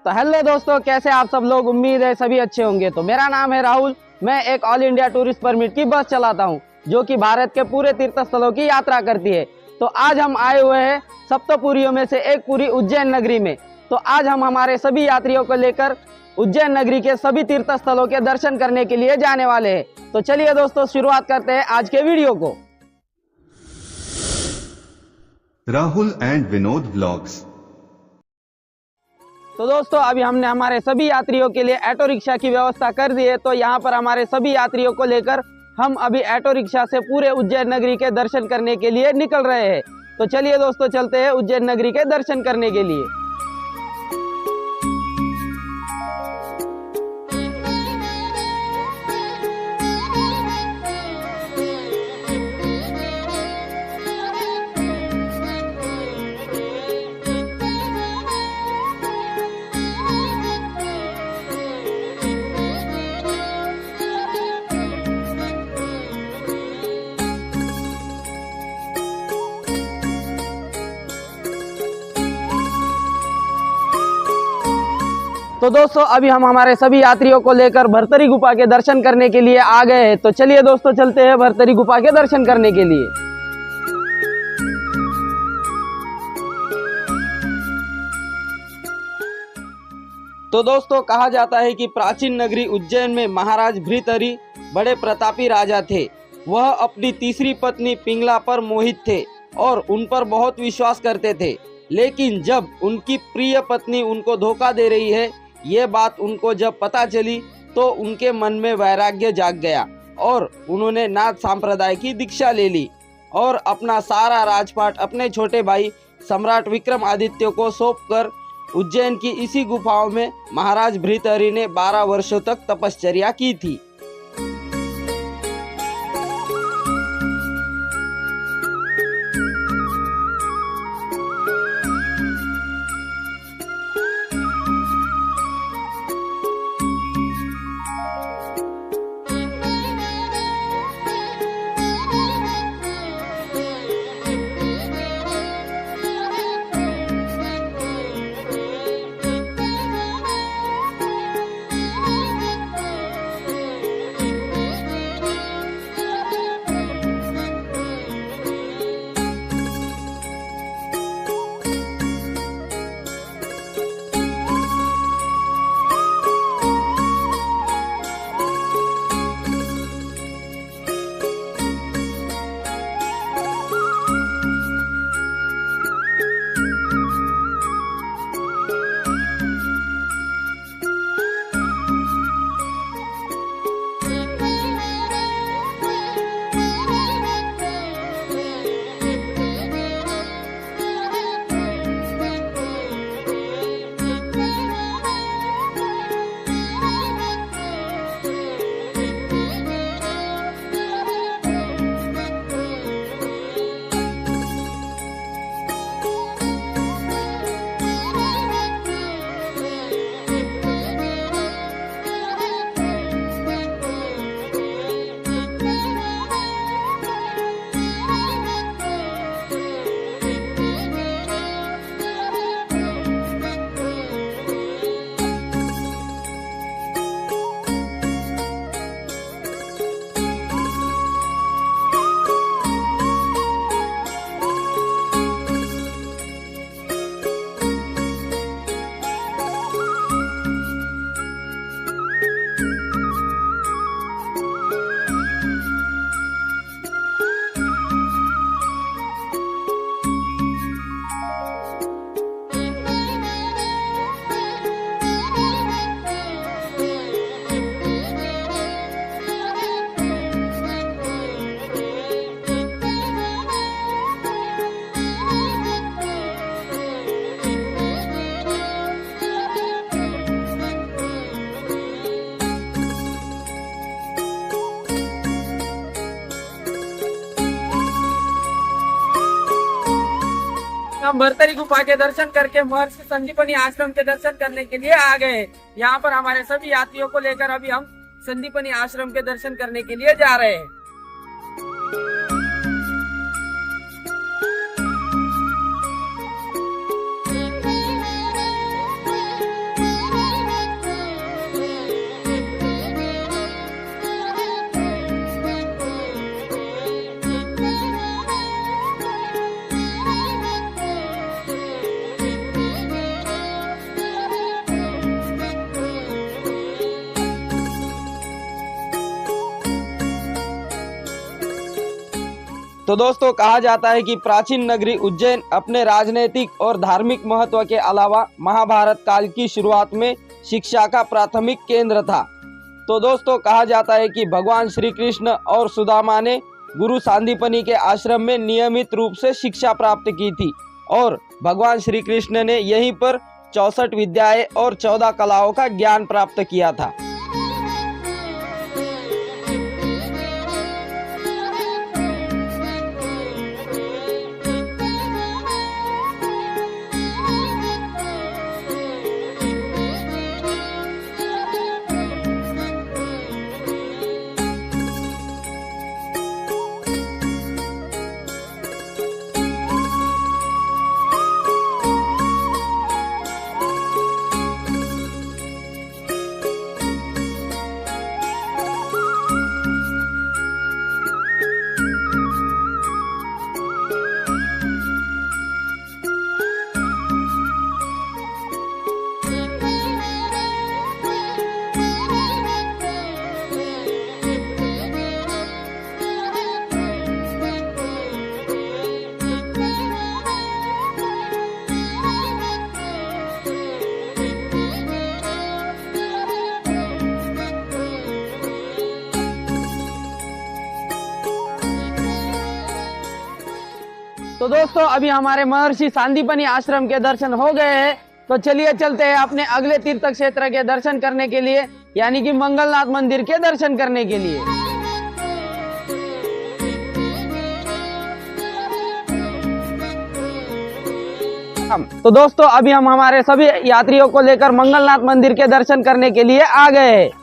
तो हेलो दोस्तों, कैसे आप सब लोग। उम्मीद है सभी अच्छे होंगे। तो मेरा नाम है राहुल। मैं एक ऑल इंडिया टूरिस्ट परमिट की बस चलाता हूं, जो कि भारत के पूरे तीर्थ स्थलों की यात्रा करती है। तो आज हम आए हुए हैं सप्तपुरियों में से एक पुरी उज्जैन नगरी में। तो आज हम हमारे सभी यात्रियों को लेकर उज्जैन नगरी के सभी तीर्थ स्थलों के दर्शन करने के लिए जाने वाले हैं। तो चलिए दोस्तों, शुरुआत करते हैं आज के वीडियो को। Rahul and Vinod vlogs. तो दोस्तों, अभी हमने हमारे सभी यात्रियों के लिए ऑटो रिक्शा की व्यवस्था कर दी है। तो यहाँ पर हमारे सभी यात्रियों को लेकर हम अभी ऑटो रिक्शा से पूरे उज्जैन नगरी के दर्शन करने के लिए निकल रहे हैं। तो चलिए दोस्तों, चलते हैं उज्जैन नगरी के दर्शन करने के लिए। तो दोस्तों, अभी हम हमारे सभी यात्रियों को लेकर भरतरी गुफा के दर्शन करने के लिए आ गए हैं। तो चलिए दोस्तों, चलते हैं भरतरी गुफा के दर्शन करने के लिए। तो दोस्तों, कहा जाता है कि प्राचीन नगरी उज्जैन में महाराज भृतहरि बड़े प्रतापी राजा थे। वह अपनी तीसरी पत्नी पिंगला पर मोहित थे और उन पर बहुत विश्वास करते थे। लेकिन जब उनकी प्रिय पत्नी उनको धोखा दे रही है, ये बात उनको जब पता चली तो उनके मन में वैराग्य जाग गया और उन्होंने नाथ संप्रदाय की दीक्षा ले ली और अपना सारा राजपाट अपने छोटे भाई सम्राट विक्रमादित्य को सौंपकर उज्जैन की इसी गुफाओं में महाराज भृतहरि ने 12 वर्षों तक तपश्चर्या की थी। हम भरतरी गुफा के दर्शन करके महर्षि संदीपनी आश्रम के दर्शन करने के लिए आ गए। यहाँ पर हमारे सभी यात्रियों को लेकर अभी हम संदीपनी आश्रम के दर्शन करने के लिए जा रहे हैं। तो दोस्तों कहा जाता है कि प्राचीन नगरी उज्जैन अपने राजनीतिक और धार्मिक महत्व के अलावा महाभारत काल की शुरुआत में शिक्षा का प्राथमिक केंद्र था। तो दोस्तों कहा जाता है कि भगवान श्री कृष्ण और सुदामा ने गुरु सांदीपनि के आश्रम में नियमित रूप से शिक्षा प्राप्त की थी और भगवान श्री कृष्ण ने यहीं पर 64 विद्याएं और 14 कलाओं का ज्ञान प्राप्त किया था। तो दोस्तों अभी हमारे महर्षि सांदीपनि आश्रम के दर्शन हो गए हैं, तो चलिए चलते हैं अपने अगले तीर्थ क्षेत्र के दर्शन करने के लिए, यानी कि मंगलनाथ मंदिर के दर्शन करने के लिए। तो दोस्तों अभी हम हमारे सभी यात्रियों को लेकर मंगलनाथ मंदिर के दर्शन करने के लिए आ गए हैं।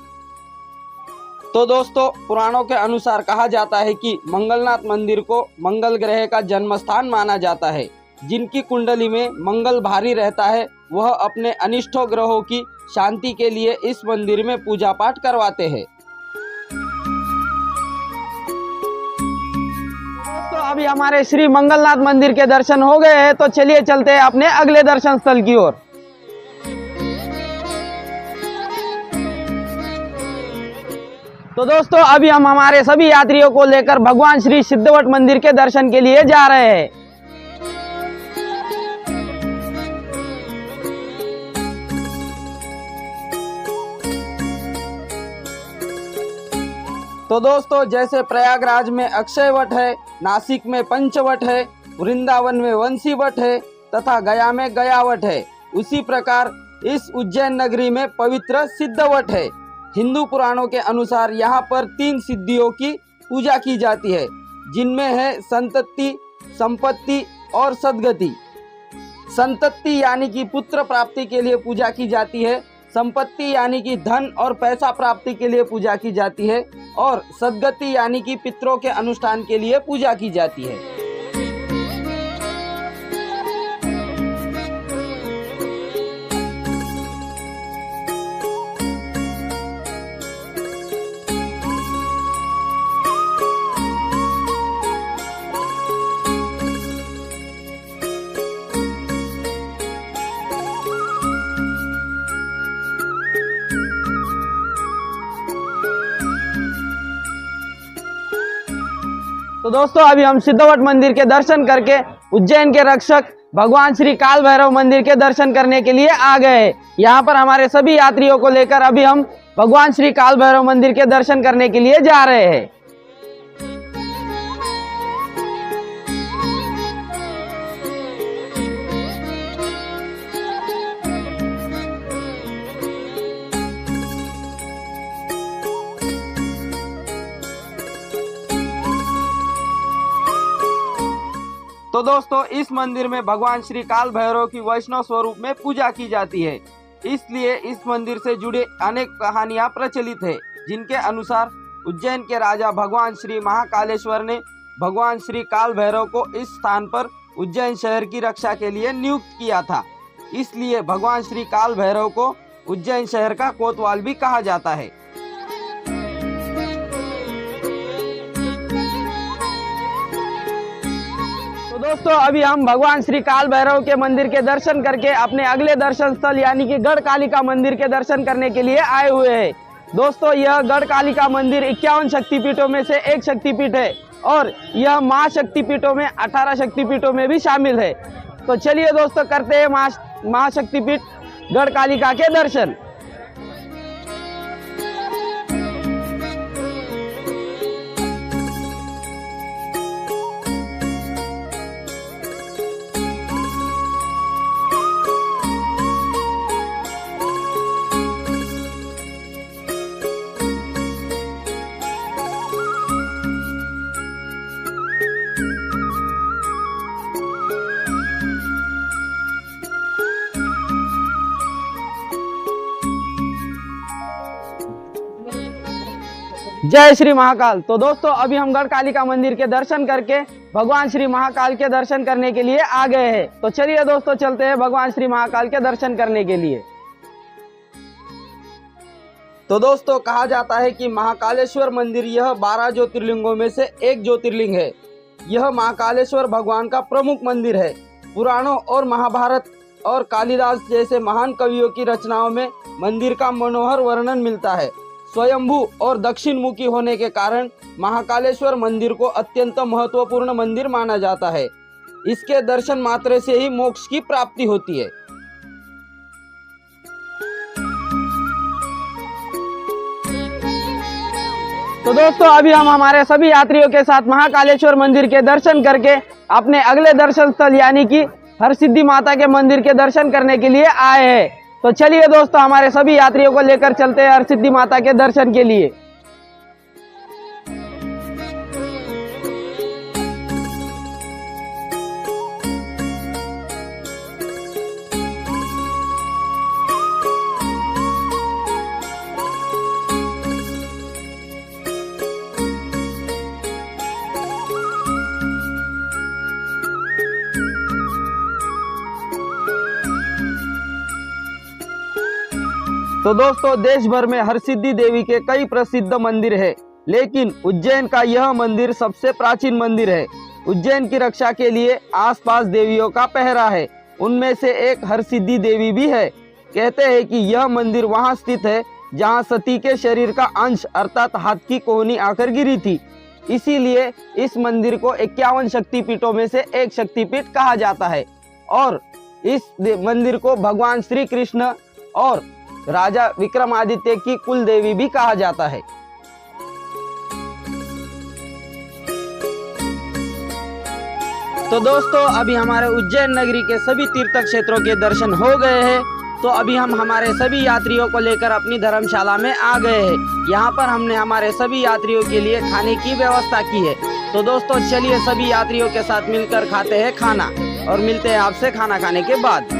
तो दोस्तों पुराणों के अनुसार कहा जाता है कि मंगलनाथ मंदिर को मंगल ग्रह का जन्म स्थान माना जाता है। जिनकी कुंडली में मंगल भारी रहता है वह अपने अनिष्टों ग्रहों की शांति के लिए इस मंदिर में पूजा पाठ करवाते हैं। दोस्तों अभी हमारे श्री मंगलनाथ मंदिर के दर्शन हो गए हैं, तो चलिए चलते हैं अपने अगले दर्शन स्थल की ओर। तो दोस्तों अभी हम हमारे सभी यात्रियों को लेकर भगवान श्री सिद्धवट मंदिर के दर्शन के लिए जा रहे हैं। तो दोस्तों जैसे प्रयागराज में अक्षय वट है, नासिक में पंचवट है, वृंदावन में वंशी वट है तथा गया में गयावट है, उसी प्रकार इस उज्जैन नगरी में पवित्र सिद्धवट है। हिंदू पुराणों के अनुसार यहाँ पर 3 सिद्धियों की पूजा की जाती है, जिनमें है संतति, संपत्ति और सद्गति। संतति यानी कि पुत्र प्राप्ति के लिए पूजा की जाती है, संपत्ति यानी कि धन और पैसा प्राप्ति के लिए पूजा की जाती है और सद्गति यानी कि पितरों के अनुष्ठान के लिए पूजा की जाती है। तो दोस्तों अभी हम सिद्धवट मंदिर के दर्शन करके उज्जैन के रक्षक भगवान श्री काल भैरव मंदिर के दर्शन करने के लिए आ गए। यहाँ पर हमारे सभी यात्रियों को लेकर अभी हम भगवान श्री काल भैरव मंदिर के दर्शन करने के लिए जा रहे हैं। तो दोस्तों इस मंदिर में भगवान श्री काल भैरव की वैष्णव स्वरूप में पूजा की जाती है, इसलिए इस मंदिर से जुड़े अनेक कहानियां प्रचलित है, जिनके अनुसार उज्जैन के राजा भगवान श्री महाकालेश्वर ने भगवान श्री काल भैरव को इस स्थान पर उज्जैन शहर की रक्षा के लिए नियुक्त किया था। इसलिए भगवान श्री काल भैरव को उज्जैन शहर का कोतवाल भी कहा जाता है। तो दोस्तों अभी हम भगवान श्री काल भैरव के मंदिर के दर्शन करके अपने अगले दर्शन स्थल यानी कि गढ़ कालिका मंदिर के दर्शन करने के लिए आए हुए हैं। दोस्तों यह गढ़ कालिका मंदिर 51 शक्तिपीठों में से एक शक्तिपीठ है, और यह महाशक्तिपीठों में 18 शक्तिपीठों में भी शामिल है। तो चलिए दोस्तों करते हैं महाशक्तिपीठ गढ़कालिका के दर्शन। जय श्री महाकाल। तो दोस्तों अभी हम गढ़कालिका मंदिर के दर्शन करके भगवान श्री महाकाल के दर्शन करने के लिए आ गए हैं। तो चलिए दोस्तों चलते हैं भगवान श्री महाकाल के दर्शन करने के लिए। तो दोस्तों कहा जाता है कि महाकालेश्वर मंदिर यह 12 ज्योतिर्लिंगों में से एक ज्योतिर्लिंग है। यह महाकालेश्वर भगवान का प्रमुख मंदिर है। पुराणों और महाभारत और कालिदास जैसे महान कवियों की रचनाओं में मंदिर का मनोहर वर्णन मिलता है। स्वयंभू और दक्षिण मुखी होने के कारण महाकालेश्वर मंदिर को अत्यंत महत्वपूर्ण मंदिर माना जाता है। इसके दर्शन मात्र से ही मोक्ष की प्राप्ति होती है। तो दोस्तों अभी हम हमारे सभी यात्रियों के साथ महाकालेश्वर मंदिर के दर्शन करके अपने अगले दर्शन स्थल यानी कि हरसिद्धि माता के मंदिर के दर्शन करने के लिए आए हैं। तो चलिए दोस्तों हमारे सभी यात्रियों को लेकर चलते हैं हरसिद्धि माता के दर्शन के लिए। तो दोस्तों देश भर में हरसिद्धि देवी के कई प्रसिद्ध मंदिर है, लेकिन उज्जैन का यह मंदिर सबसे प्राचीन मंदिर है। उज्जैन की रक्षा के लिए आसपास देवियों का पहरा है। उनमें से एक हरसिद्धि देवी भी है। कहते हैं कि यह मंदिर वहां स्थित है जहां सती के शरीर का अंश अर्थात हाथ की कोहनी आकर गिरी थी। इसीलिए इस मंदिर को 51 शक्तिपीठों में से एक शक्तिपीठ कहा जाता है और इस मंदिर को भगवान श्री कृष्ण और राजा विक्रमादित्य की कुल देवी भी कहा जाता है। तो दोस्तों अभी हमारे उज्जैन नगरी के सभी तीर्थ क्षेत्रों के दर्शन हो गए हैं। तो अभी हम हमारे सभी यात्रियों को लेकर अपनी धर्मशाला में आ गए हैं। यहाँ पर हमने हमारे सभी यात्रियों के लिए खाने की व्यवस्था की है। तो दोस्तों चलिए सभी यात्रियों के साथ मिलकर खाते हैं खाना और मिलते हैं आपसे खाना खाने के बाद।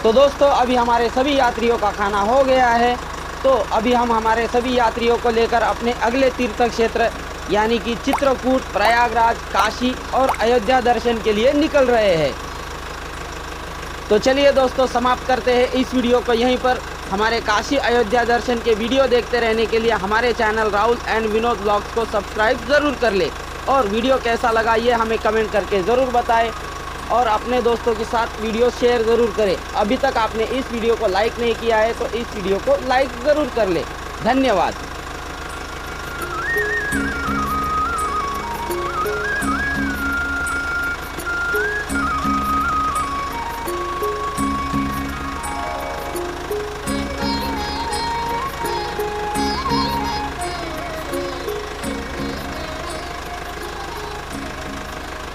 तो दोस्तों अभी हमारे सभी यात्रियों का खाना हो गया है। तो अभी हम हमारे सभी यात्रियों को लेकर अपने अगले तीर्थ क्षेत्र यानी कि चित्रकूट, प्रयागराज, काशी और अयोध्या दर्शन के लिए निकल रहे हैं। तो चलिए दोस्तों समाप्त करते हैं इस वीडियो को यहीं पर। हमारे काशी अयोध्या दर्शन के वीडियो देखते रहने के लिए हमारे channel Rahul and Vinod blogs को सब्सक्राइब ज़रूर कर ले और वीडियो कैसा लगा ये हमें कमेंट करके ज़रूर बताएं और अपने दोस्तों के साथ वीडियो शेयर ज़रूर करें। अभी तक आपने इस वीडियो को लाइक नहीं किया है तो इस वीडियो को लाइक ज़रूर कर ले। धन्यवाद।